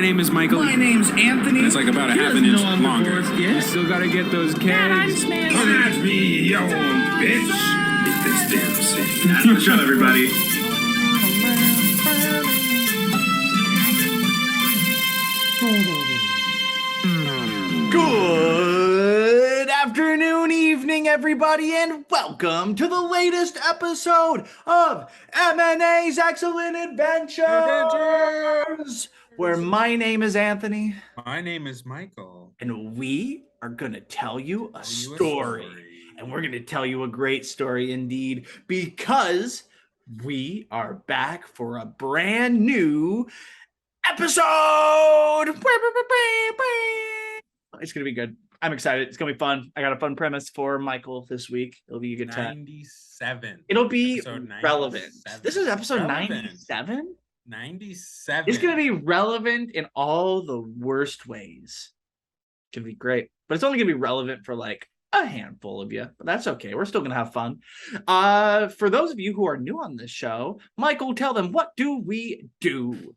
My name is Michael. My name's Anthony. It's like about a half an inch longer. You still gotta get those kegs. Come at me, you old bitch. Eat this damn city. That's what's up, everybody. Good afternoon, evening, everybody, and welcome to the latest episode of M&A's Excellent Adventures, where my name is Anthony. My name is Michael. And we are going to tell you a story. And we're going to tell you a great story indeed, because we are back for a brand new episode. It's going to be good. I'm excited. It's going to be fun. I got a fun premise for Michael this week. It'll be a good time. 97. It'll be relevant. This is episode 97? 97. It's going to be relevant in all the worst ways. It's going to be great. But it's only going to be relevant for like a handful of you. But that's okay. We're still going to have fun. For those of you who are new on this show, Michael, tell them, what do we do?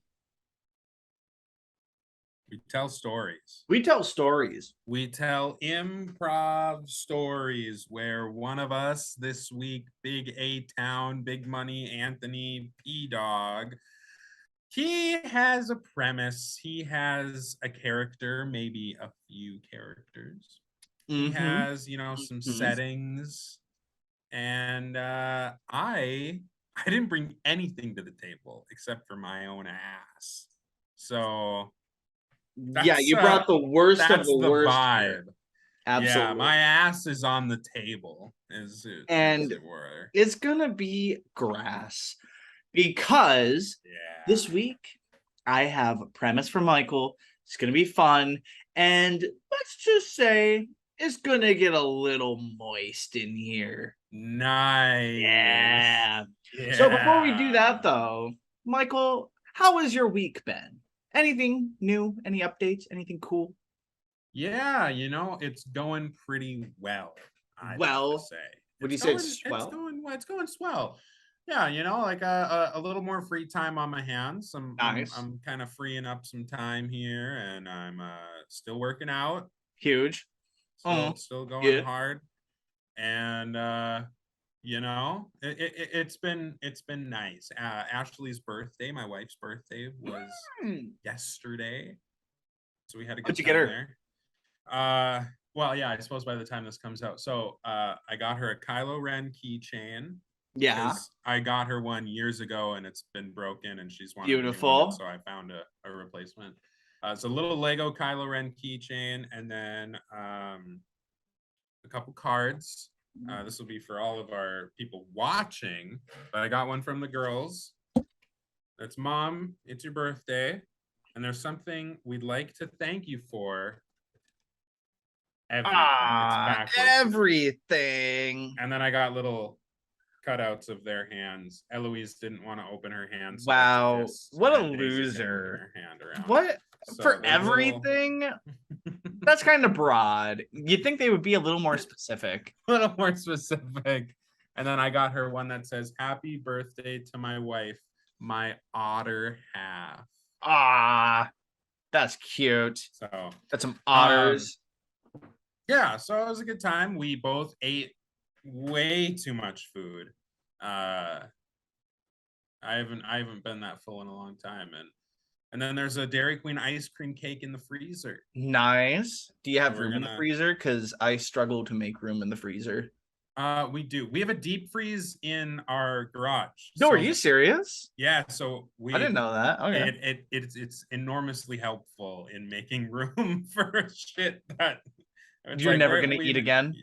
We tell stories. We tell stories. We tell improv stories where one of us this week, Big A-Town, Big Money, Anthony P-Dog, he has a premise. He has a character, maybe a few characters. He has, some settings. And I didn't bring anything to the table except for my own ass. So... you brought the worst of the worst vibe. Absolutely. Yeah, my ass is on the table, as it were. It's gonna be grass, because this week I have a premise for Michael. It's gonna be fun, and let's just say it's gonna get a little moist in here. Nice. Yeah. So before we do that, though, Michael, how has your week been? Anything new? Any updates? Anything cool? Yeah, it's going pretty well. Would you say it's swell? It's going swell. Yeah, like a little more free time on my hands. Nice. I'm kind of freeing up some time here, and I'm still working out. Huge. Still going hard, and it's been nice. Ashley's birthday, my wife's birthday, was yesterday, so we had a good time there. Well, yeah, I suppose by the time this comes out. So I got her a Kylo Ren keychain. Yeah, I got her one years ago and it's been broken, and she's wanted beautiful. So I found a replacement. It's a little Lego Kylo Ren keychain, and then a couple cards. This will be for all of our people watching, but I got one from the girls. That's, Mom, it's your birthday, and there's something we'd like to thank you for. Everything. And then I got little cutouts of their hands. Eloise didn't want to open her hands. Wow, what a loser. What? So for everything? That's kind of broad. You'd think they would be a little more specific. A little more specific. And then I got her one that says, "Happy birthday to my wife, my otter half." That's cute. So that's some otters. Yeah, so it was a good time. We both ate way too much food. I haven't been that full in a long time, and then there's a Dairy Queen ice cream cake in the freezer. Nice. Do you have room in the freezer? Because I struggle to make room in the freezer. We do. We have a deep freeze in our garage. No, are you serious? Yeah. So I didn't know that. Okay. It's enormously helpful in making room for shit that you're never gonna eat again.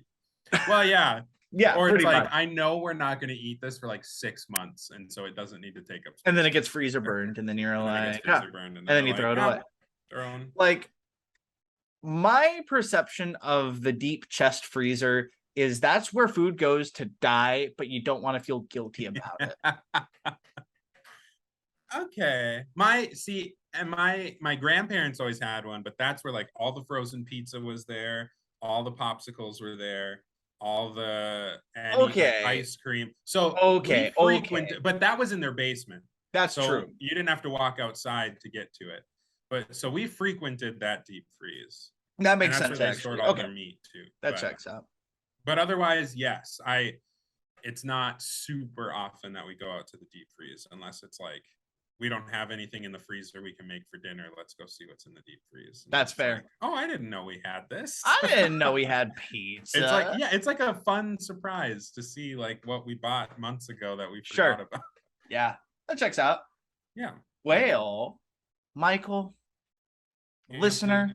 Well, yeah. Yeah, or it's like, I know we're not going to eat this for like 6 months, and so it doesn't need to take up space. And then it gets freezer burned, and then you're like, and then you throw it away. Like, my perception of the deep chest freezer is that's where food goes to die, but you don't want to feel guilty about it. Okay. My grandparents always had one, but that's where like all the frozen pizza was there, all the popsicles were there, all the ice cream. So but that was in their basement. That's true. You didn't have to walk outside to get to it. But so we frequented that deep freeze. That And makes that's sense, where they actually. stored all Okay, their meat too. that checks out. But otherwise, yes, it's not super often that we go out to the deep freeze unless it's like we don't have anything in the freezer we can make for dinner. Let's go see what's in the deep freeze. And That's it's fair. like, oh, I didn't know we had this. I didn't know we had pizza. It's like, yeah, it's like a fun surprise to see like what we bought months ago that we Sure. forgot about. Yeah, that checks out. Yeah. Well, Michael, Anthony, listener,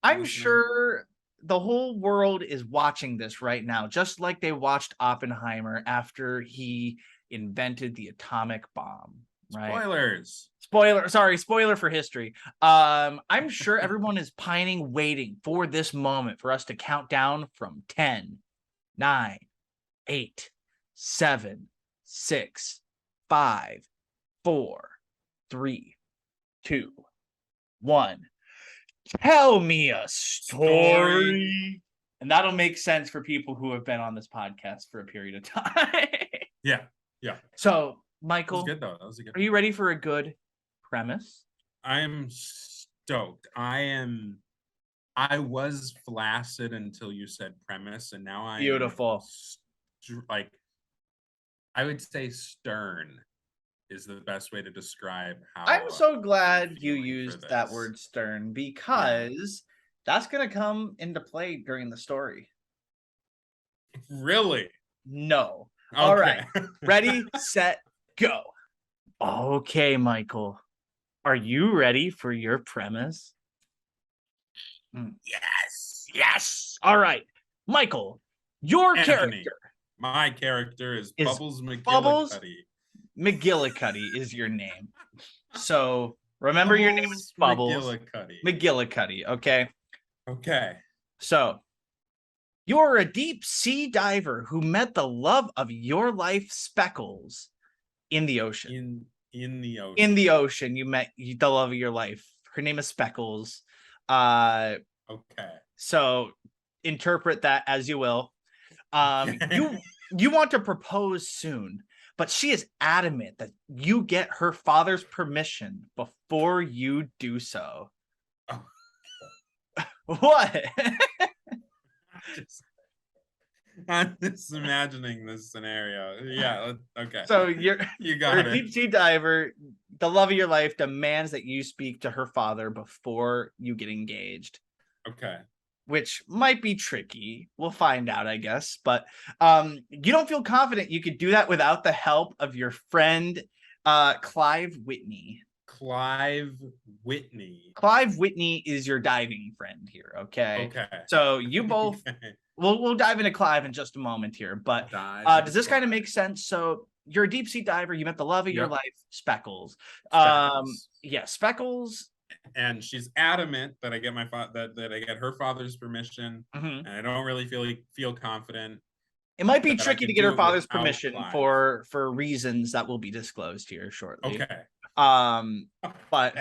I'm listener. sure the whole world is watching this right now, just like they watched Oppenheimer after he invented the atomic bomb. Right? Spoiler for history. I'm sure everyone is pining, waiting for this moment for us to count down from 10, 9, 8, 7, 6, 5, 4, 3, 2, 1. Tell me a story. And that'll make sense for people who have been on this podcast for a period of time. Yeah. So, That was Michael, good though. That was a good. are you ready for a good premise? I am stoked. I was flaccid until you said premise, and now I Beautiful. like I would say stern is the best way to describe how I'm so glad I'm you feeling for used that this. word stern because that's going to come into play during the story. Really? No. Okay. All right. Ready, set, go. Okay, Michael. Are you ready for your premise? Yes. All right. Michael, your Anthony. character. My character is Is Bubbles Bubbles? McGillicuddy. McGillicuddy is your name. So remember your name is Bubbles. McGillicuddy. McGillicuddy, okay? Okay. So you're a deep sea diver who met the love of your life, Speckles, in the ocean. In the ocean. In the ocean, you met the love of your life. Her name is Speckles. Okay. So interpret that as you will. Okay. You want to propose soon, but she is adamant that you get her father's permission before you do so. Oh. What? I'm just imagining this scenario. Yeah. Okay. So you got you're a it. deep sea diver. The love of your life demands that you speak to her father before you get engaged, Okay. which might be tricky. We'll find out, I guess. But you don't feel confident you could do that without the help of your friend, Clive Whitney. Clive Whitney. Clive Whitney is your diving friend here, okay? Okay. So you both, we'll dive into Clive in just a moment here, but does this kind of make sense? So you're a deep sea diver, you met the love of your life, Speckles. Yeah, Speckles. And she's adamant that I get that I get her father's permission, and I don't really feel confident. It might be tricky to get her father's permission Clive. for reasons that will be disclosed here shortly. Okay. But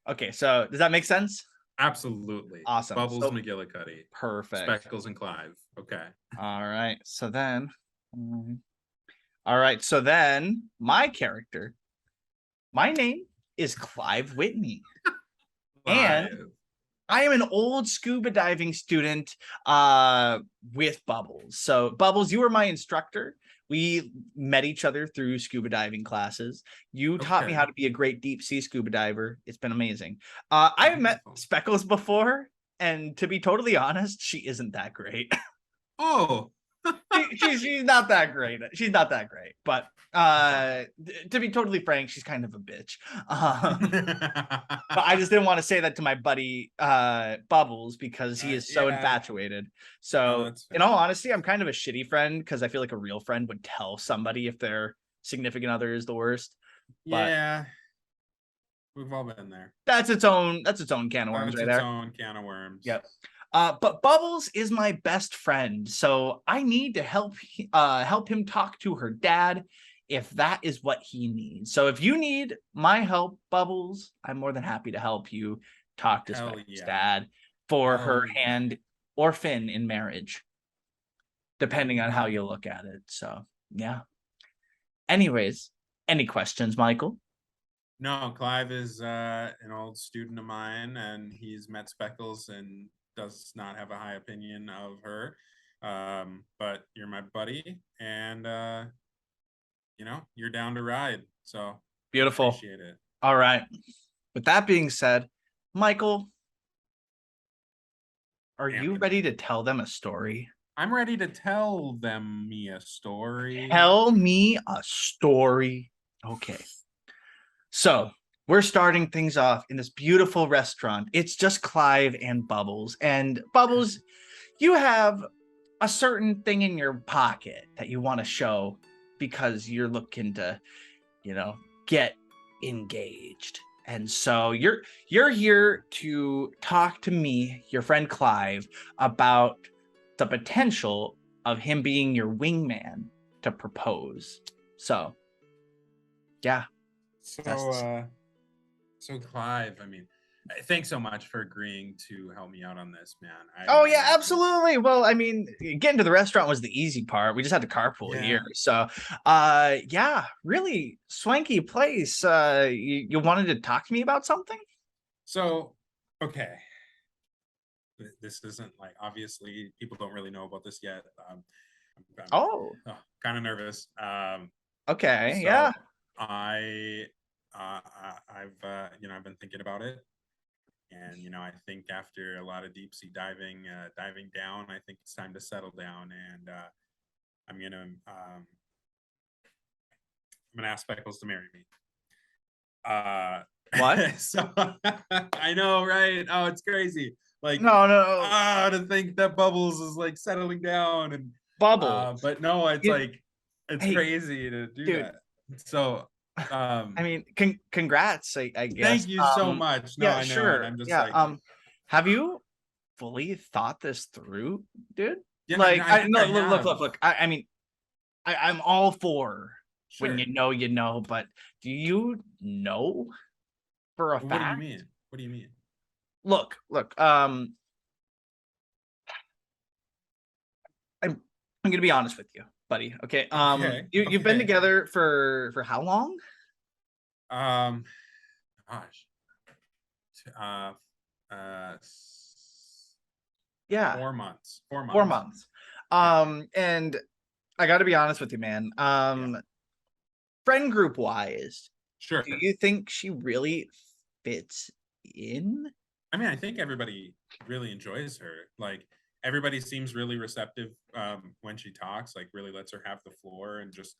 okay, so does that make sense? Absolutely. Awesome. Bubbles So, McGillicuddy. perfect. Speckles and Clive. Okay. All right. So then my character, my name is Clive Whitney. And I am an old scuba diving student with Bubbles. So Bubbles, you were my instructor. We met each other through scuba diving classes. You taught me how to be a great deep sea scuba diver. It's been amazing. I have met Speckles before, and to be totally honest, she isn't that great. Oh. she's not that great. She's not that great. But to be totally frank, she's kind of a bitch. But I just didn't want to say that to my buddy Bubbles because he is so infatuated. So in all honesty, I'm kind of a shitty friend because I feel like a real friend would tell somebody if their significant other is the worst. But yeah. We've all been there. That's its own can of worms right there. Its own can of worms. Yep. But Bubbles is my best friend, so I need to help him talk to her dad if that is what he needs. So if you need my help, Bubbles, I'm more than happy to help you talk to Speckles' dad for her hand or fin in marriage, depending on how you look at it. So yeah. Anyways, any questions, Michael? No, Clive is an old student of mine, and he's met Speckles and does not have a high opinion of her. But you're my buddy, and you're down to ride. So Beautiful. appreciate it. All right. With that being said, Michael, are you Anthony. ready to tell them a story? I'm ready to tell them me a story. Tell me a story. Okay. So we're starting things off in this beautiful restaurant. It's just Clive and Bubbles. And Bubbles, you have a certain thing in your pocket that you want to show because you're looking to, get engaged. And so you're here to talk to me, your friend Clive, about the potential of him being your wingman to propose. So, yeah. So Clive, I mean, thanks so much for agreeing to help me out on this, man. Oh yeah, absolutely. Well, I mean, getting to the restaurant was the easy part. We just had to carpool here. So, yeah, really swanky place. You wanted to talk to me about something? So, okay. This isn't like, obviously people don't really know about this yet. I'm kind of nervous. Okay, so yeah. I've been thinking about it, and I think after a lot of deep sea diving down, I think it's time to settle down, and I'm gonna ask Speckles to marry me. What? So I know, right? Oh, it's crazy. Like, no. To think that Bubbles is like settling down, and Bubbles. but no, it's like it's crazy to do dude. that. So I mean, congrats, I guess. Thank you so much. No, yeah, I know. sure. I'm just have you fully thought this through, dude? Yeah, like, look. I mean, I'm all for Sure. when you know, but do you know for a fact? What do you mean? What do you mean? Look, I'm gonna be honest with you, buddy. Okay. You've been together for how long? Gosh. Yeah. 4 months. 4 months. 4 months. And I got to be honest with you, man. Friend group wise, sure. Do you think she really fits in? I mean, I think everybody really enjoys her. Like, everybody seems really receptive when she talks, like really lets her have the floor, and just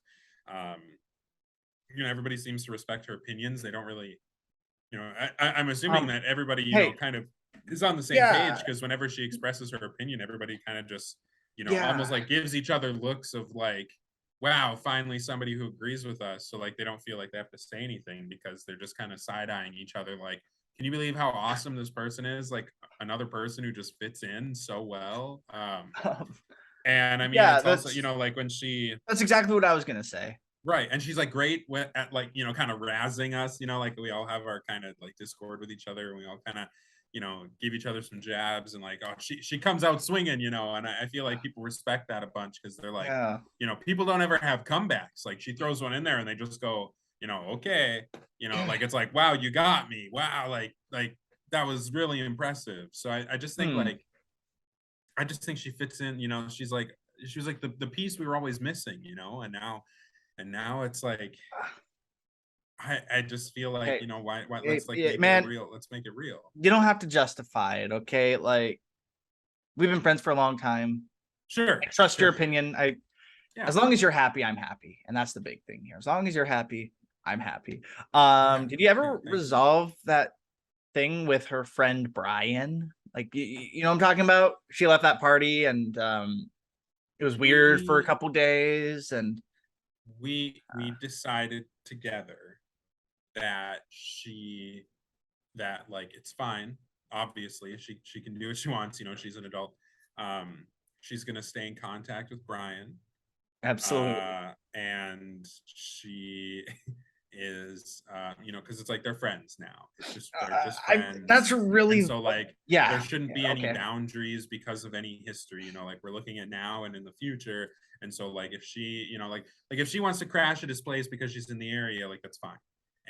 everybody seems to respect her opinions. They don't really, I'm assuming that everybody kind of is on the same page, because whenever she expresses her opinion, everybody kind of just almost like gives each other looks of like, wow, finally somebody who agrees with us. So like they don't feel like they have to say anything, because they're just kind of side-eyeing each other like, can you believe how awesome this person is? Like, another person who just fits in so well. And I mean, it's also, like when that's exactly what I was gonna say. Right. And she's like great at like, kind of razzing us, like we all have our kind of like discord with each other, and we all kind of, give each other some jabs, and like, oh, she comes out swinging, and I feel like people respect that a bunch, because they're like, people don't ever have comebacks. Like, she throws one in there and they just go, okay, like, it's like, wow, you got me. Wow. Like that was really impressive. So I just think I just think she fits in, she was like the piece we were always missing, and now it's like, I just feel like, why let's like make it real. Let's make it real. You don't have to justify it, okay? Like, we've been friends for a long time. Sure. I trust your opinion. As long as you're happy, I'm happy. And that's the big thing here. As long as you're happy, I'm happy. Did you ever resolve that thing with her friend Brian? Like, you know what I'm talking about? She left that party, and it was weird for a couple days, and we decided together that like, it's fine. Obviously, she can do what she wants. She's an adult. She's gonna stay in contact with Brian. Absolutely. And she is, because it's like they're friends now. It's just they're just friends. That's really, and so like, there shouldn't be any okay. boundaries because of any history. Like, we're looking at now and in the future. And so like, if she, like if she wants to crash at his place because she's in the area, like, that's fine.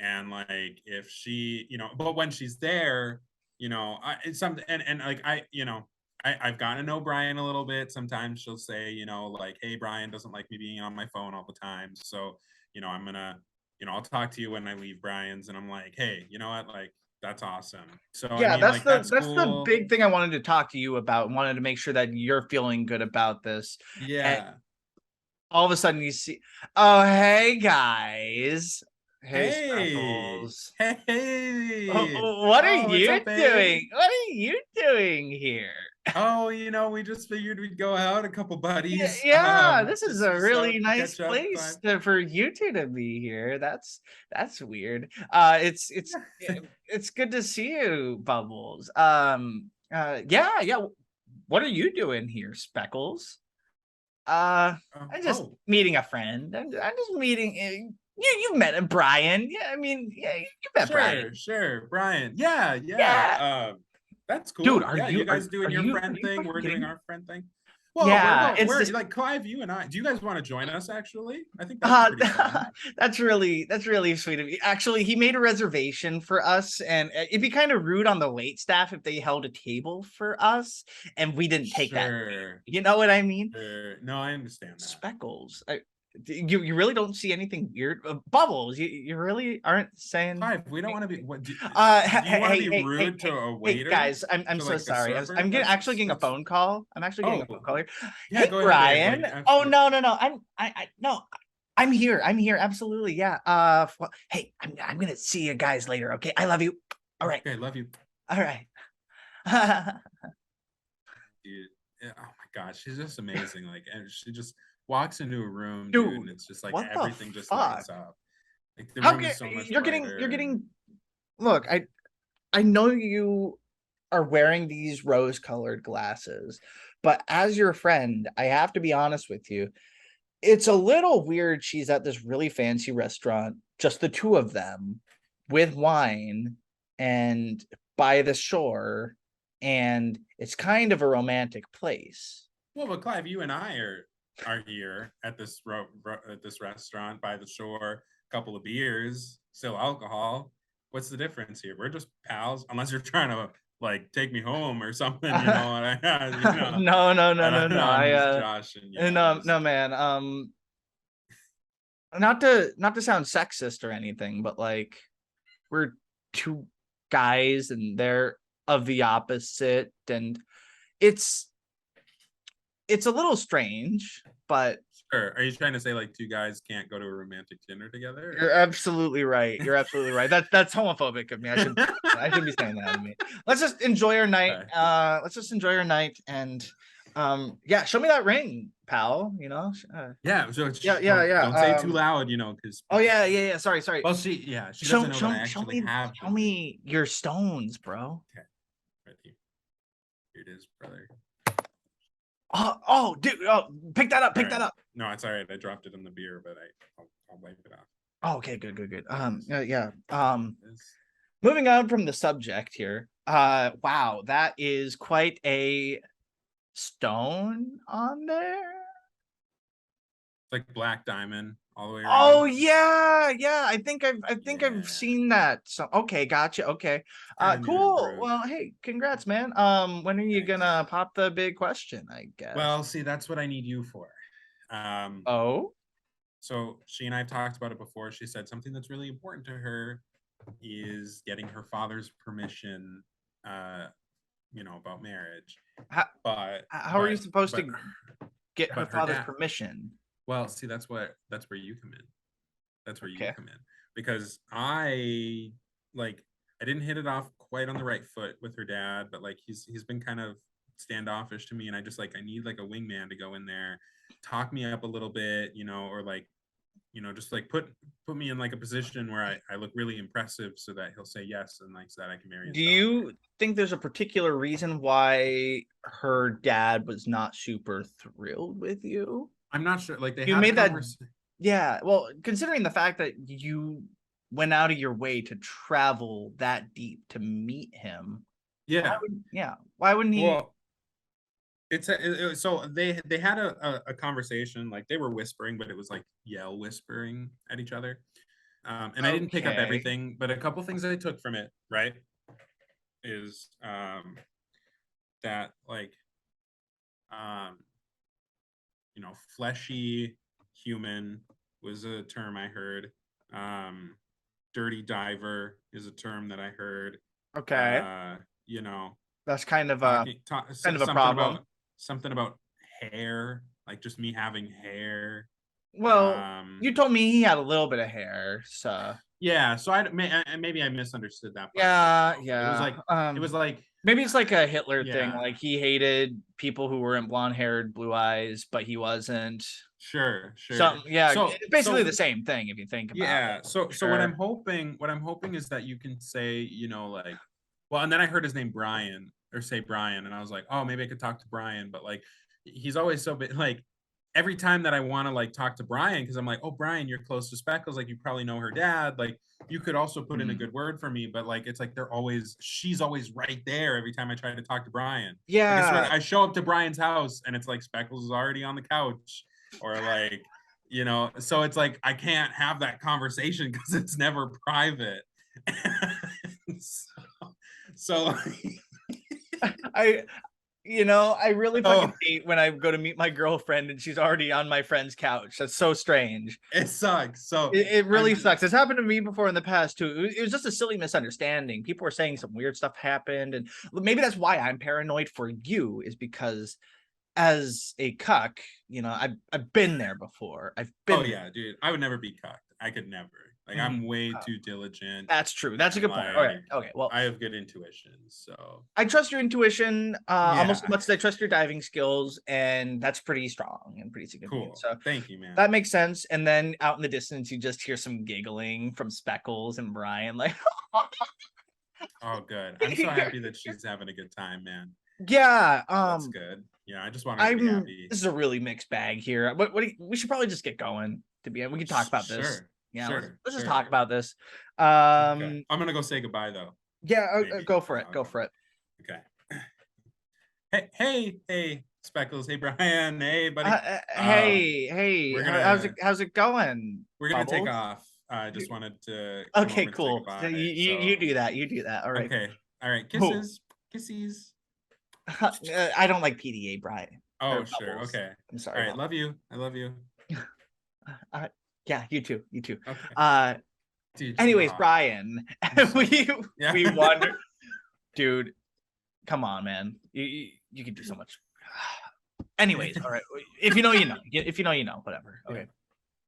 And like if she, but when she's there, it's something, and like I've gotten to know Brian a little bit. Sometimes she'll say, like, hey, Brian doesn't like me being on my phone all the time. So, I'm gonna, I'll talk to you when I leave Brian's. And I'm like, hey, you know what? Like, that's awesome. So Yeah, I mean, like, that's the cool. big thing I wanted to talk to you about and wanted to make sure that you're feeling good about this. Yeah. And all of a sudden you see, oh, hey guys. Hey, Speckles. Hey. What are what's you up, babe? doing? What are you doing here? Oh, we just figured we'd go out, a couple buddies. Yeah, this to is see a really stuff, nice catch up, place for you two to be here. That's weird. It's good to see you, Bubbles. Yeah. What are you doing here, Speckles? I'm just meeting a friend. I'm just meeting you met him, Brian. Yeah, I mean, yeah, you met Brian. Sure, Brian. Yeah. That's cool. Dude, you guys doing your friend thing? We're doing our friend thing. Well, yeah, we're just like Clive, you and I. Do you guys want to join us? Actually, I think that's pretty fun. That's really sweet of you. Actually, he made a reservation for us, and it'd be kind of rude on the wait staff if they held a table for us and we didn't take that. You know what I mean? No, I understand that. Speckles. You really don't see anything weird. Bubbles, you really aren't saying. Clive, we don't want to be. What do you want to be rude to a waiter? Hey guys, I'm so sorry. I'm actually getting a phone call. I'm actually getting a phone call here. Yeah, hey go Brian. Ahead, oh no. I'm here. Absolutely. Yeah. Well, hey, I'm gonna see you guys later. Okay. I love you. All right. Okay, love you. All right. Dude, oh my gosh, she's just amazing. Like, and she just walks into a room, dude, and it's just like everything just fuck? lights up. Like the room is so much you're getting. Look, I know you are wearing these rose-colored glasses, but as your friend, I have to be honest with you. It's a little weird. She's at this really fancy restaurant, just the two of them, with wine and by the shore, and it's kind of a romantic place. Well, but Clive, you and I are here at this restaurant by the shore, a couple of beers, still alcohol. What's the difference here? We're just pals, unless you're trying to like take me home or something, No. No, man. Not to sound sexist or anything, but like we're two guys and they're of the opposite, and it's a little strange, but sure. Are you trying to say like two guys can't go to a romantic dinner together? You're absolutely right. That's homophobic of me. I should be saying that of me. Let's just enjoy our night. Okay. Let's just enjoy our night, and yeah, show me that ring, pal. Yeah. So yeah. Don't say it too loud, because. Oh yeah. Sorry. Well, she doesn't know that I actually have. Show me your stones, bro. Okay. Ready. Here it is, brother. Oh, dude! Oh, pick that up! Pick that up! No, it's all right. I dropped it in the beer, but I'll wipe it off. Oh, okay, good. Yeah. Moving on from the subject here. Wow, that is quite a stone on there. It's like black diamond all the way around. Oh yeah. I think I've seen that. So okay, gotcha. Okay. Cool. Well, hey, congrats, man. When are you gonna pop the big question, I guess? Well, see, that's what I need you for. So she and I have talked about it before. She said something that's really important to her is getting her father's permission, about marriage. How are you supposed to get her father's permission? Well, see, that's where you come in. That's where you come in, because I didn't hit it off quite on the right foot with her dad, but like he's been kind of standoffish to me, and I just I need like a wingman to go in there, talk me up a little bit, or just like put me in like a position where I look really impressive, so that he'll say yes, and like so that I can marry him. Do you think there's a particular reason why her dad was not super thrilled with you? I'm not sure. Like you made that. Yeah. Well, considering the fact that you went out of your way to travel that deep to meet him. Yeah. Why wouldn't he? Well, so they had a conversation, like they were whispering, but it was like yell whispering at each other. And I didn't pick up Okay. everything, but a couple things that I took from it, right, is that like you know, fleshy human was a term I heard. Dirty diver is a term that I heard. Okay. You know, That's kind of talking, kind of a something problem. about hair, like just me having hair. Well, you told me he had a little bit of hair, so Yeah, so maybe I misunderstood that part. yeah, It was like it was like maybe it's like a Hitler thing. yeah. Like he hated people who weren't blonde haired, blue eyes, but he wasn't. Sure. Yeah, So it's basically the same thing if you think about it. yeah. So Sure. what I'm hoping is that you can say, you know, like, well, and then I heard his name Brian or say Brian, and I was like, oh, maybe I could talk to Brian, but like, he's always so big. Like every time that I want to like talk to Brian, because I'm like, oh, Brian, you're close to Speckles, like you probably know her dad, like you could also put in a good word for me, but like it's like she's always right there every time I try to talk to Brian. Yeah, like, I swear, I show up to Brian's house and it's like Speckles is already on the couch, or like, you know, so it's like I can't have that conversation because it's never private. so I really fucking hate when I go to meet my girlfriend and she's already on my friend's couch. That's so strange. It sucks. So it really sucks. It's happened to me before in the past too. It was just a silly misunderstanding. People were saying some weird stuff happened, and maybe that's why I'm paranoid for you, is because as a cuck, you know, I've been there before. I've been. Oh yeah, dude. I would never be cucked. I could never. Like I'm way too diligent. That's true. That's a good point. Okay. Well, I have good intuition, so I trust your intuition almost as much as I trust your diving skills, and that's pretty strong and pretty significant. Cool. So thank you, man. that makes sense. And then out in the distance, you just hear some giggling from Speckles and Brian, like. Oh, good. I'm so happy that she's having a good time, man. Yeah. That's good. Yeah, I just want her to be happy. This is a really mixed bag here. We should probably just get going. To be honest, we can talk about this. Sure. Yeah, sure, let's just talk about this. Okay. I'm gonna go say goodbye though. Yeah, go for it. Go for it. Okay. Hey, Speckles. Hey, Brian. Hey, buddy. Hey. How's it going? We're gonna take off. I just wanted to. Okay, cool. You do that. You do that. All right. Okay. All right. Kisses. Kisses. I don't like PDA, Brian. Oh, sure. Bubbles. Okay. I'm sorry. All right. Love you. I love you. Yeah, you too. You too. Okay. Dude, anyways, Brian, we wonder, dude. Come on, man. You can do so much. Anyways, all right. If you know, you know. If you know, you know. Whatever. Okay.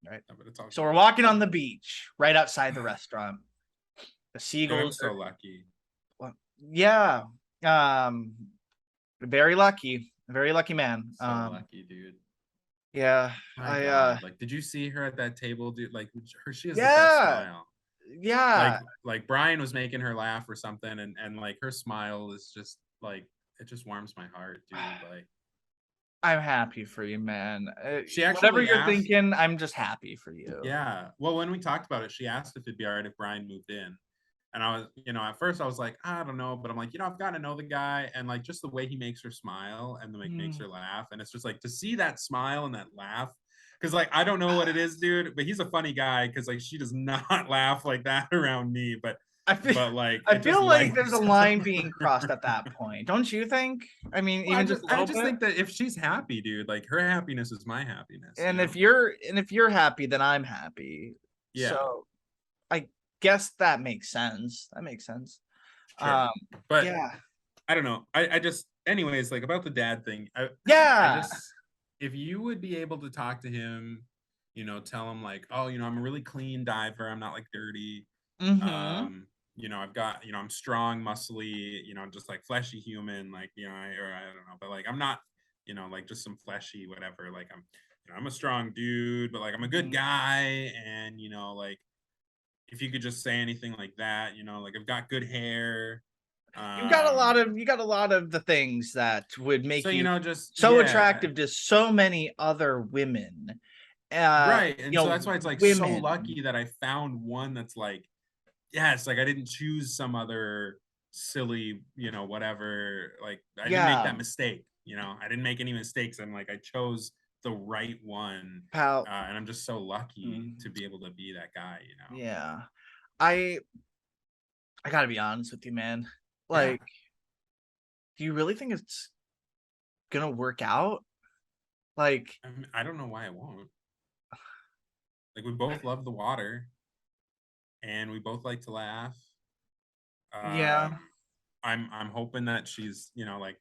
All right. So we're walking on the beach right outside the restaurant. The seagulls. I'm so lucky. Well, yeah. Very lucky. Very lucky man. So lucky, dude. Yeah, like, did you see her at that table, dude? Like, she has the yeah, best smile. Yeah, like Brian was making her laugh or something, and like her smile is just like, it just warms my heart, dude. Like, I'm happy for you, man. She actually whatever you're thinking, I'm just happy for you. Yeah. Well, when we talked about it, she asked if it'd be all right if Brian moved in. And I was, you know, at first I was like, I don't know, but I'm like, you know, I've gotten to know the guy, and like just the way he makes her smile and the way he makes her laugh. And it's just like to see that smile and that laugh. Cause like, I don't know what it is, dude, but he's a funny guy. Cause like, she does not laugh like that around me, but I feel like there's a line being crossed at that point. Don't you think? I mean, well, I just think that if she's happy, dude, like her happiness is my happiness. And if you're happy, then I'm happy. Yeah. So I guess that makes sense. That makes sense. Sure. But yeah, I don't know. I just, anyways, like about the dad thing. If you would be able to talk to him, you know, tell him like, oh, you know, I'm a really clean diver. I'm not like dirty. You know, I've got, you know, I'm strong, muscly, you know, just like fleshy human, like, you know, I don't know, but like, I'm not, you know, like just some fleshy, whatever. Like I'm a strong dude, but like, I'm a good guy. And, you know, like, if you could just say anything like that, you know, like I've got good hair. You got a lot of the things that would make you know, just so attractive to so many other women. Right. And so that's why it's like so lucky that I found one that's like, yes, like I didn't choose some other silly, you know, whatever. Like I didn't make that mistake. You know, I didn't make any mistakes. I'm like, I chose the right one. Pal. And I'm just so lucky to be able to be that guy, Yeah. I gotta be honest with you, man. Like, do you really think it's gonna work out? Like, I don't know why it won't. Like, we both love the water, and we both like to laugh. Yeah. I'm hoping that she's, like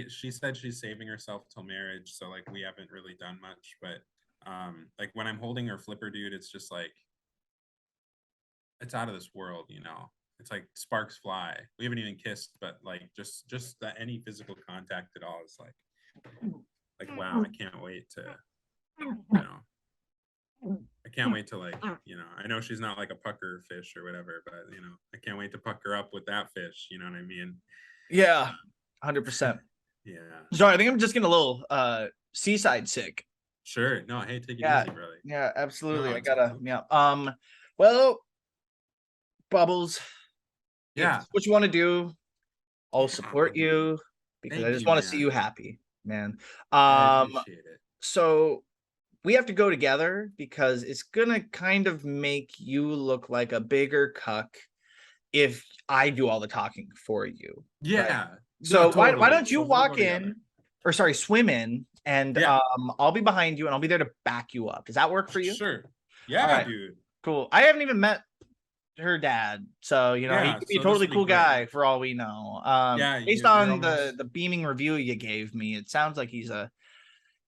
she said she's saving herself till marriage, so like we haven't really done much, but like when I'm holding her flipper, dude, it's just like it's out of this world, It's like sparks fly. We haven't even kissed, but like just that any physical contact at all is like wow, I can't wait to I can't wait to I know she's not like a pucker fish or whatever, but I can't wait to pucker up with that fish, you know what I mean? Yeah, 100%. Yeah. Sorry, I think I'm just getting a little seaside sick. Sure. No, hey, take it easy, brother. Yeah, absolutely. No, I gotta, well, Bubbles. Yeah. What you want to do, I'll support you because Thank I just you, want to see man. you happy, man. I appreciate it. So we have to go together because it's gonna kind of make you look like a bigger cuck if I do all the talking for you. Yeah. Right? So No, totally. why don't you So we'll walk go in, together. or sorry, swim in, and Yeah. I'll be behind you and I'll be there to back you up. Does that work for you? Sure. Yeah, All right. dude. Cool. I haven't even met her dad, so he Yeah, could be a so totally this will be cool great. guy for all we know. Yeah, based you're on almost- the beaming review you gave me, it sounds like he's a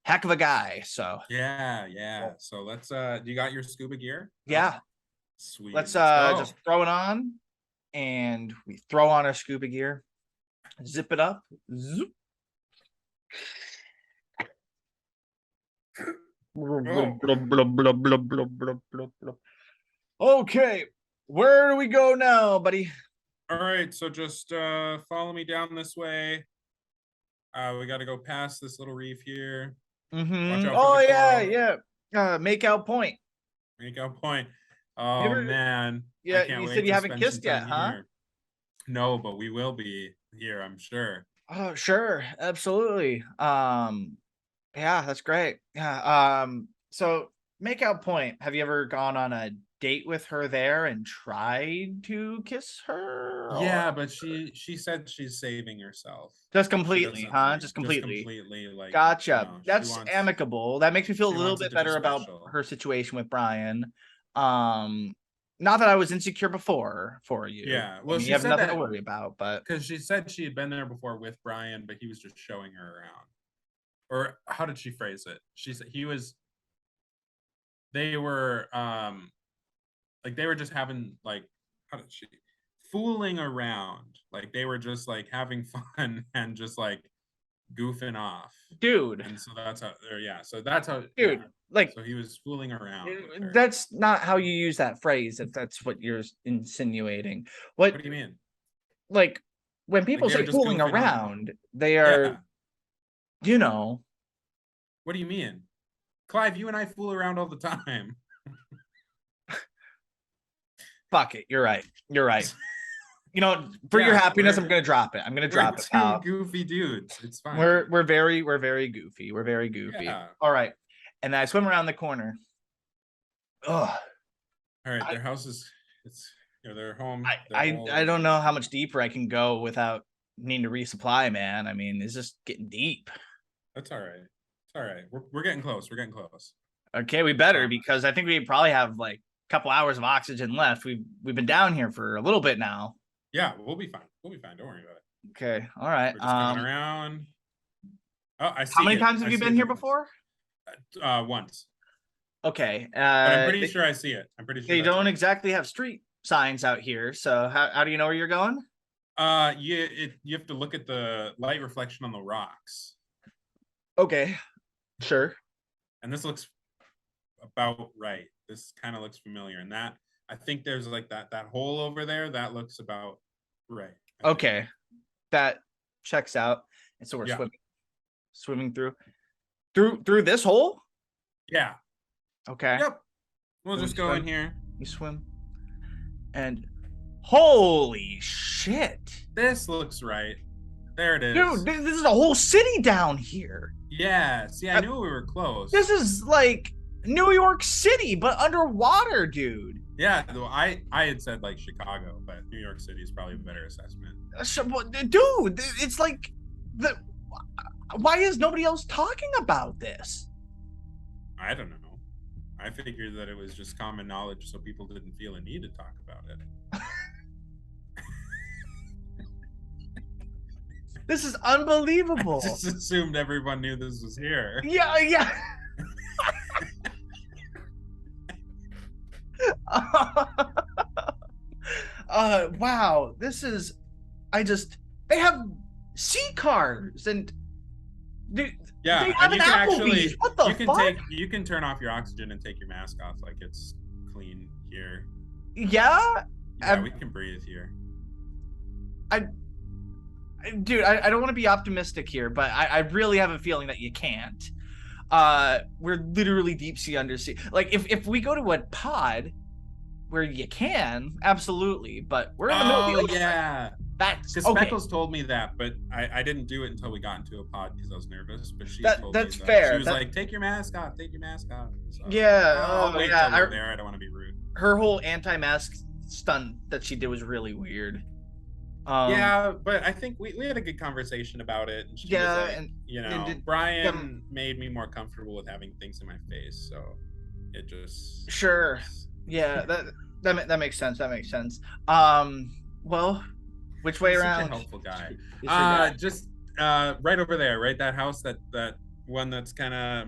heck of a guy. So Yeah. So let's do you got your scuba gear? yeah, Sweet. let's go. just throw it on, and we throw on our scuba gear, zip it up. Zoop. Okay, where do we go now, buddy? All right, so just follow me down this way. We got to go past this little reef here. Watch out for Oh the yeah. coral. Make out point. Make a point. Oh Ever- man. Yeah, I can't you wait said you to haven't spend kissed some yet, time huh? here. No, but we will be here, I'm sure. Oh, sure, absolutely. Yeah, that's great. Yeah. So make out point. Have you ever gone on a date with her there and tried to kiss her? Yeah, but she said she's saving herself. Just She completely, doesn't, huh? like- Just completely. completely, like, Gotcha. she That's wants- amicable. That makes me feel a she little wants it bit to be better about special. her situation with Brian. Not that I was insecure before for you. Yeah, I well, mean, she you have said nothing that- to worry about, but Because she said she had been there before with Brian, but he was just showing her around. Or how did she phrase it? She said they were like they were just having like how did she fooling around. Like they were just like having fun and just like goofing off. dude, And so that's how so that's how dude, like so he was fooling around with her. that's not how you use that phrase. If that's what you're insinuating, what What do you mean? like when people they were say just fooling goofing off. around, they are, Yeah. What do you mean? Clive, you and I fool around all the time. fuck it. You're right. For your Yeah, happiness, I'm we're- gonna drop it. I'm gonna drop it. Two Pal. goofy dudes. It's fine. We're very goofy. We're very goofy. Yeah. All right. And then I swim around the corner. Ugh. All right, their house is their home. I don't know how much deeper I can go without needing to resupply, man. I mean, it's just getting deep. That's all right. It's all right. We're getting close. We're getting close. Okay, we better, because I think we probably have like a couple hours of oxygen left. We've been down here for a little bit now. Yeah, we'll be fine. We'll be fine. Don't worry about it. Okay, all right. We're just coming around. Oh, I see. How many it. times have I you see been it here once. before? Once. Okay. But I'm pretty sure I see it. I'm pretty sure They that's don't it. exactly have street signs out here, so how do you know where you're going? You have to look at the light reflection on the rocks. Okay, sure. And this looks about right. This kind of looks familiar. And that I think there's like that hole over there that looks about right. I think. Okay, that checks out. And so we're Yeah. swimming through this hole. Yeah. Okay. Yep. We'll So just we go in swim. here. You swim, and holy shit! This looks right. There it is. Dude, this is a whole city down here. Yeah, see, I knew we were close. This is like New York City, but underwater, dude. Yeah, though I had said like Chicago, but New York City is probably a better assessment. Dude, it's like why is nobody else talking about this? I don't know. I figured that it was just common knowledge, so people didn't feel a need to talk about it. This is unbelievable. I just assumed everyone knew this was here. Yeah. Wow, this is they have sea cars and yeah, they have and an you can Applebee's. actually What the fuck? You can turn off your oxygen and take your mask off, like it's clean here. Yeah, We can breathe here. Dude, I don't want to be optimistic here, but I really have a feeling that you can't. We're literally deep sea, undersea. Like if we go to a pod where you can, absolutely, but we're in the middle of the ocean. Yeah. That's because okay. Speckles told me that, but I didn't do it until we got into a pod because I was nervous. But she told that's me that. fair. She was like, "Take your mask off. Take your mask off." So, yeah. I'll wait yeah. till we're there. I don't want to be rude. Her whole anti-mask stunt that she did was really weird. Yeah, but I think we had a good conversation about it. And she was like, and Brian made me more comfortable with having things in my face, so it just sure. Yeah, that makes sense. That makes sense. Well, which way around? Such a helpful guy. Just right over there, right? That house, that one that's kind of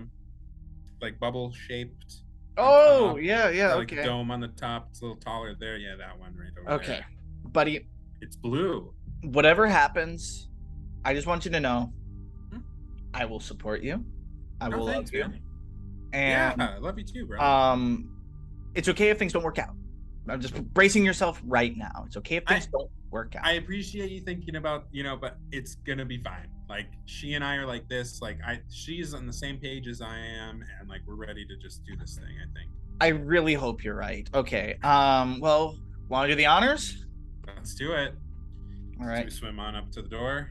like bubble shaped. Oh, yeah, like okay. Dome on the top. It's a little taller there. Yeah, that one right over there. Okay, buddy. It's blue. Whatever happens, I just want you to know, I will support you. I will love you. Man. And yeah, I love you too, bro. It's okay if things don't work out. I'm just bracing yourself right now. It's okay if things don't work out. I appreciate you thinking about, but it's gonna be fine. Like she and I are like this. Like she's on the same page as I am, and like we're ready to just do this thing. I think. I really hope you're right. Okay. Well, want to do the honors? Let's do it. All right. So we swim on up to the door.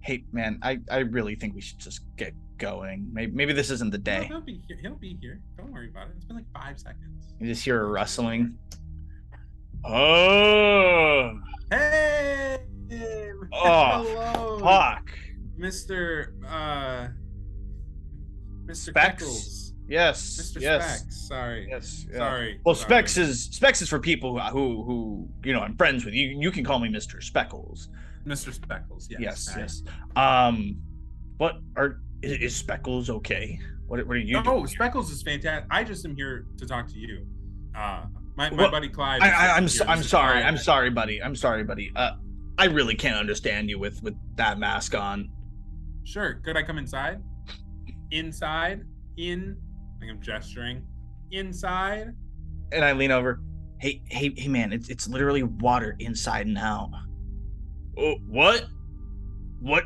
Hey, man, I really think we should just get going. Maybe this isn't the day. No, he'll be here. Don't worry about it. It's been like 5 seconds. You just hear a rustling. Oh. Hey. Oh. Hello. Fuck. Mr. Specs. Pickles. Yes. Mr. Yes. Specs. Sorry. Yes. Yeah. Sorry. Well, sorry. Specs is for people who I'm friends with. You can call me Mr. Speckles. Mr. Speckles. Yes. Yes. What is Speckles okay? What are you doing? Oh, Speckles is fantastic. I just am here to talk to you. My buddy Clyde. I'm sorry, buddy. I really can't understand you with that mask on. Sure. Could I come inside? Inside? I think I'm gesturing. Inside? And I lean over. Hey, man! It's literally water inside and out. Oh, what? What?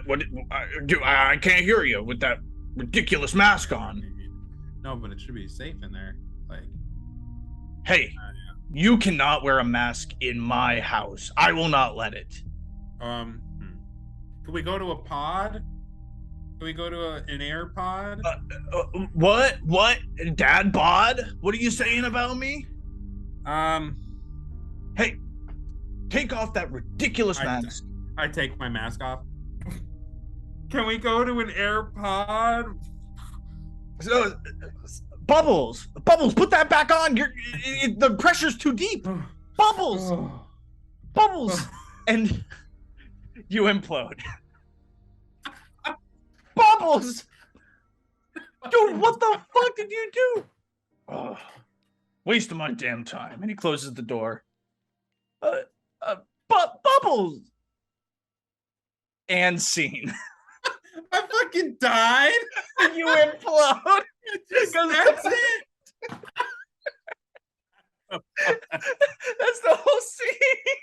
I can't hear you with that ridiculous mask on. No, but it should be safe in there. Like, hey, you cannot wear a mask in my house. I will not let it. Could we go to a pod? Can we go to an air pod? What? Dad bod? What are you saying about me? Hey, take off that ridiculous mask. I take my mask off. Can we go to an air pod? So, Bubbles, put that back on. The pressure's too deep. Bubbles, and you implode. Bubbles! Dude, what the fuck did you do? Oh, waste of my damn time. And he closes the door. Bubbles! And scene. I fucking died. You implode. That's it. That's the whole scene.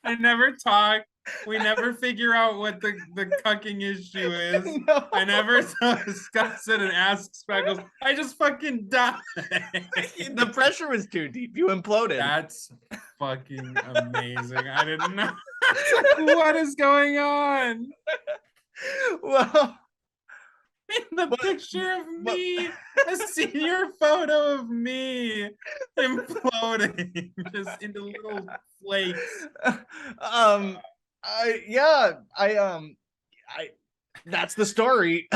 I never talk We never figure out what the cucking issue is. No. I never discuss it and ask Speckles. I just fucking die. The pressure was too deep. You imploded. That's fucking amazing. I didn't know. What is going on? Well, In the picture of me, a senior photo of me imploding just into little flakes. That's the story.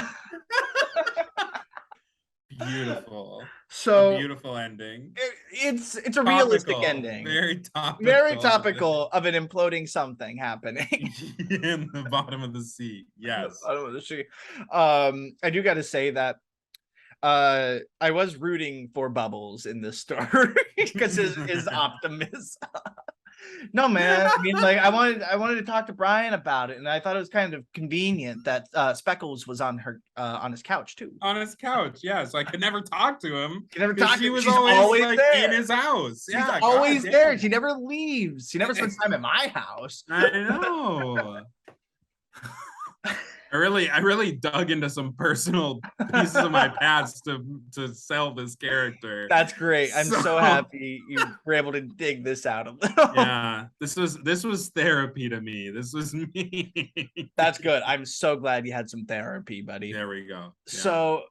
Beautiful. So A beautiful ending. it's a realistic Topical, ending. Very topical. Very topical of an imploding something happening. In the bottom of the sea. Yes. I don't know the sea. I do got to say that I was rooting for Bubbles in this story because his optimism. No, man. I mean, like, I wanted to talk to Brian about it, and I thought it was kind of convenient that Speckles was on his couch too. On his couch, yeah. So I could never talk to him. You never 'cause talk to she him. was She's always, always like there. in his house. She's Yeah, always God there. damn. She never leaves. She never spends time at my house. I know. I really dug into some personal pieces of my past to sell this character. That's great. I'm so So- happy you were able to dig this out of them. Yeah, this was therapy to me. This was me. That's good. I'm so glad you had some therapy, buddy. There we go. Yeah. So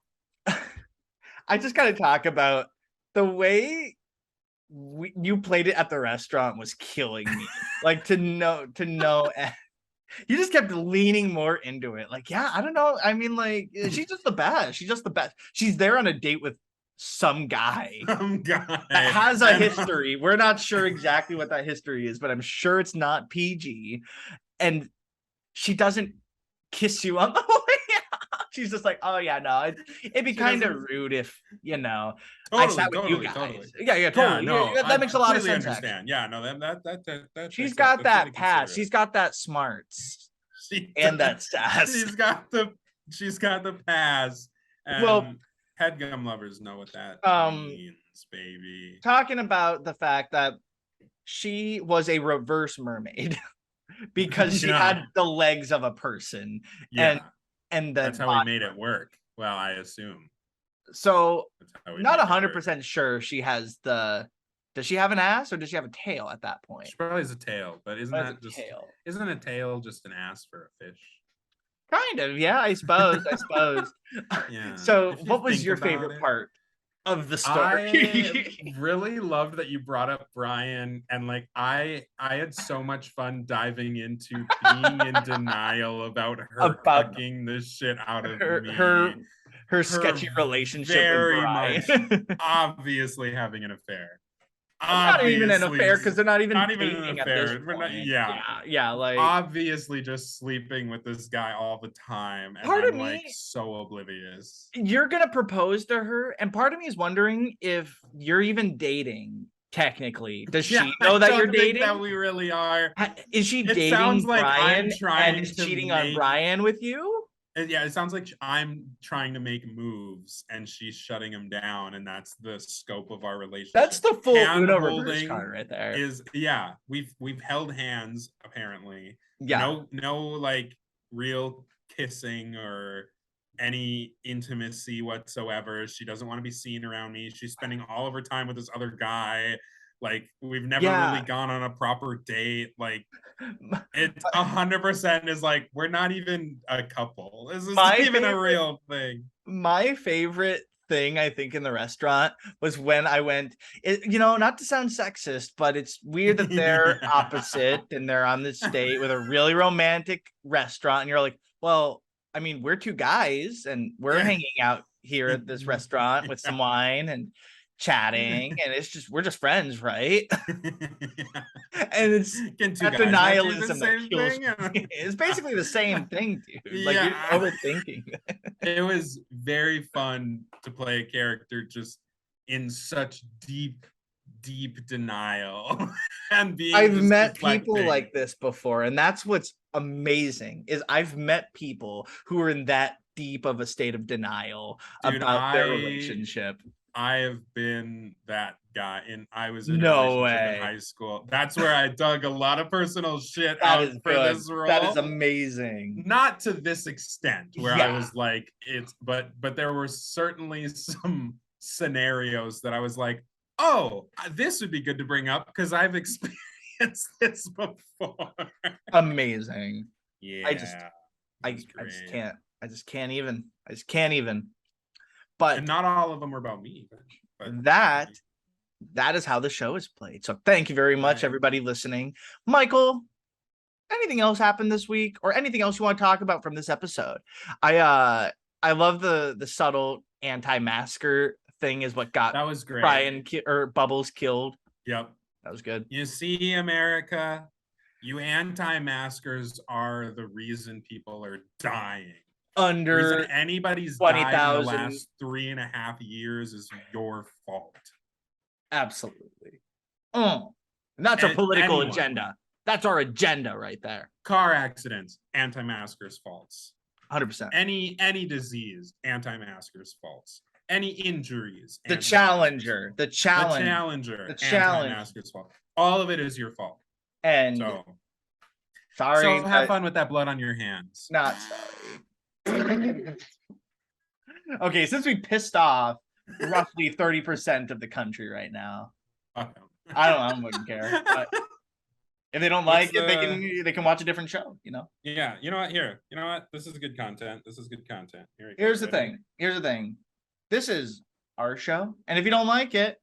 I just got to talk about the way you played it at the restaurant was killing me. Like to know you just kept leaning more into it. Like, yeah, I don't know. I mean, like, she's just the best. She's just the best. She's there on a date with some guy Some guy that has a And- history. We're not sure exactly what that history is, but I'm sure it's not PG. And she doesn't kiss you on the way out. She's just like, oh yeah, no, it'd be She kind of doesn't- rude if, you know, Totally, I sat with you guys. totally. Yeah, totally. no, that I makes a lot of completely sense. Actually. Understand. Yeah, no, that She's that's got that really pass. considerate. She's got that smarts She and does. that sass. She's got the pass. And Well, headgum lovers know what that means, baby. Talking about the fact that she was a reverse mermaid because she Yeah. had the legs of a person. Yeah, And then that's how we made it work. Well, I assume. So That's how we not made it work. 100% sure she has does she have an ass or does she have a tail at that point? She probably has a tail, but isn't Has that a just tail. isn't a tail just an ass for a fish? Kind of, yeah, I suppose. Yeah. So if you what was think your about favorite it. part of the story? I really loved that you brought up Brian, and like I had so much fun diving into being in denial about her About fucking the shit out of me. her sketchy relationship very with Brian. much obviously having an affair. Not even an Obviously affair because they're not even not even an dating at affair. this We're not- point. yeah. yeah, like obviously just sleeping with this guy all the time, and Part of I'm like me- so oblivious. you're gonna propose to her, and part of me is wondering if you're even dating. Technically, does she know that you're dating? That we really are. Is she It dating sounds like I'm Brian trying and is to cheating on make- Brian with you? Yeah, it sounds like I'm trying to make moves and she's shutting him down, and that's the scope of our relationship. That's the full Hand Uno reverse holding card right there. Is we've held hands apparently. Yeah, No like real kissing or any intimacy whatsoever. She doesn't want to be seen around me. She's spending all of her time with this other guy. Like we've never Yeah. really gone on a proper date. Like it's 100% is like we're not even a couple. This is My not even a favorite- real thing. my favorite thing I think in the restaurant was when I went. Not to sound sexist, but it's weird that they're Yeah. opposite and they're on this date with a really romantic restaurant, and you're like, well, I mean, we're two guys and we're Yeah. hanging out here at this restaurant with some wine and chatting, and we're just friends, right? And it's Can two that guys not do the denialism that same kills thing? me. It's basically the same thing, dude. Like Yeah. you're overthinking. It was very fun to play a character just in such deep denial and being I've just met people reflecting. like this before, and that's what's amazing is I've met people who are in that deep of a state of denial Dude, about their relationship. I have been that guy, and I was in a No relationship way. in high school. That's where I dug a lot of personal shit That out is for good. this role. That is amazing. Not to this extent, where I Yeah. was like, but there were certainly some scenarios that I was like, oh, this would be good to bring up because I've experienced this before. Amazing. Yeah. I just can't even. But And not all of them were about me. But that is how the show is played. So thank you very much, Right. everybody listening. Michael, anything else happened this week, or anything else you want to talk about from this episode? I love the subtle anti-masker thing is what got that was great. Brian or Bubbles killed. Yep. That was good. You see, America, you anti-maskers are the reason people are dying. The Under reason anybody's died in the 20,000. last 3.5 years is your fault. Absolutely. And that's our political anyone. agenda. That's our agenda right there. Car accidents, anti-maskers' faults. 100%. Any disease, anti-maskers' faults. Any injuries, The anti-maskers' Challenger. fault. The The challenge. Challenger, The challenge. anti-maskers' fault. All of it is your fault. And So sorry. have but fun with that blood on your hands. Not sorry. Okay, since we pissed off roughly 30% of the country right now, Okay. I wouldn't care. But if they don't like What's it, they can watch a different show, you know? Yeah, you know what? Here, you know what? This is good content. This is good content. Here we go. Here's the Ready? thing. This is our show. And if you don't like it,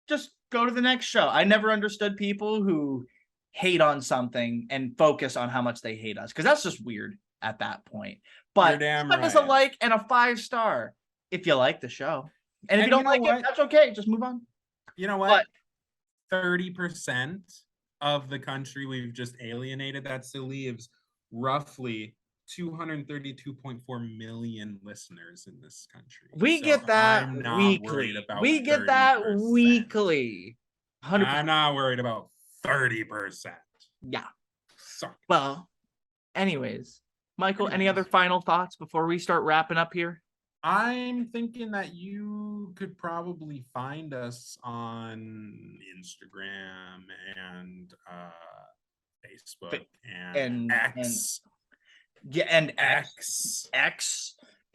just go to the next show. I never understood people who hate on something and focus on how much they hate us, because that's just weird at that point. You're But damn give us a right. like and a 5-star if you like the show. And if And you don't you know like what? it, that's okay. Just move on. You know what? 30% of the country we've just alienated. That still leaves roughly 232.4 million listeners in this country. We So get that I'm not weekly. worried about We get that 30%. weekly. 100%. I'm not worried about 30%. Yeah. Sorry. Well, anyways, Michael, any Anyways. other final thoughts before we start wrapping up here? I'm thinking that you could probably find us on Instagram and Facebook and X. Yeah, and X.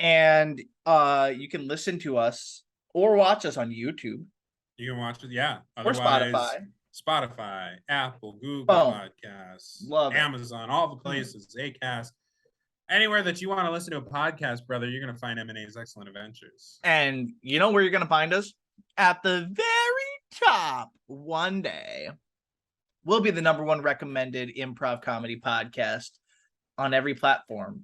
And you can listen to us or watch us on YouTube You can watch it, yeah. or Otherwise, Spotify. Spotify, Apple, Google Boom. Podcasts, Love it. Amazon, all the places, Acast. Anywhere that you want to listen to a podcast, brother, you're going to find M&A's Excellent Adventures. And you know where you're going to find us? At the very top one day. We'll be the #1 recommended improv comedy podcast on every platform.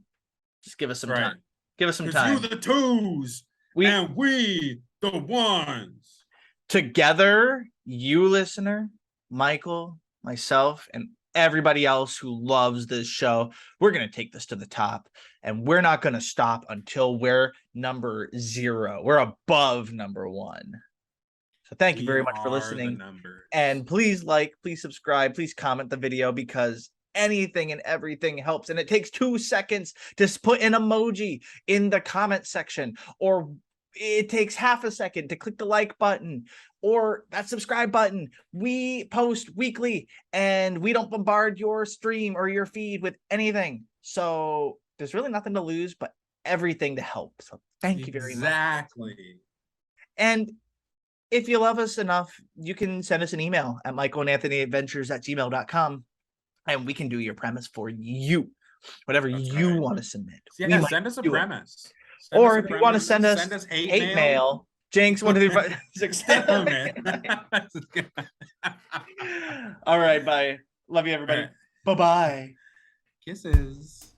Just give us some time. Give us some 'Cause time. you the twos, and we the ones. Together, you listener, Michael, myself, and everybody else who loves this show, we're going to take this to the top, and we're not going to stop until we're #0. We're above #1. So thank you very much for listening. And please like, please subscribe, please comment the video, because anything and everything helps. And it takes 2 seconds to put an emoji in the comment section, or it takes half a second to click the like button or that subscribe button. We post weekly and we don't bombard your stream or your feed with anything. So there's really nothing to lose, but everything to help. So thank you very much. Exactly. And if you love us enough, you can send us an email at michaelandanthonyadventures@gmail.com, and we can do your premise for you. Whatever you want to submit. Yeah, send us a premise. Or if you want to send us hate mail, Jinx, 1, 2, 3, 5, 6, 7. All right, bye. Love you, everybody. Bye-bye. Kisses.